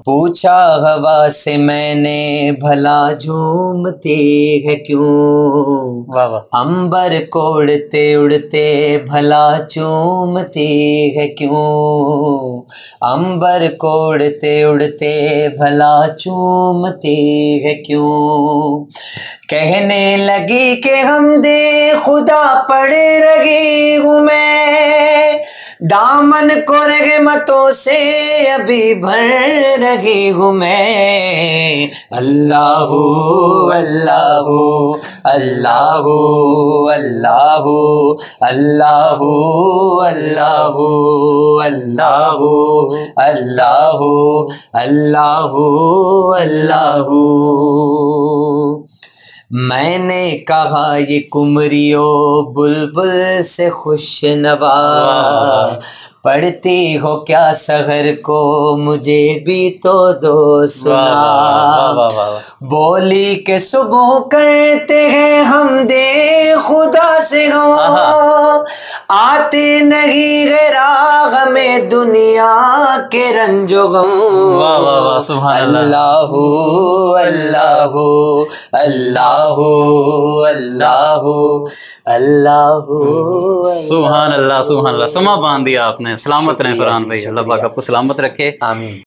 पूछा हवा से मैंने भला झूमती है क्यों, वाह वाह। अंबर को उड़ते उड़ते भला चूमती है क्यों, अंबर को उड़ते उड़ते भला चूमती है क्यों। कहने लगी कि हमदे खुदा पड़े रही हूँ मैं, दामन को रहमतों से अभी भर रही हूँ मैं। अल्लाह अल्लाह अल्लाह अल्लाह अल्लाह अल्लाह अल्लाह अल्लाह अल्लाह अल्लाह। मैंने कहा ये कुमरियो बुलबुल से खुश नवा, पढ़ती हो क्या सहर को मुझे भी तो दो सुना। बोली के सुबह करते हैं हम दे खुदा से हो, आते नहीं है राह में दुनिया के रंजो गम। अल्लाह अल्लाह अल्लाह अल्लाह अल्लाह। सुभान अल्लाह सुभान अल्लाह। समा बांध दिया आपने। सलामत रहें फरहान भाई, अल्लाह पाक आपको सलामत रखे। आमीन।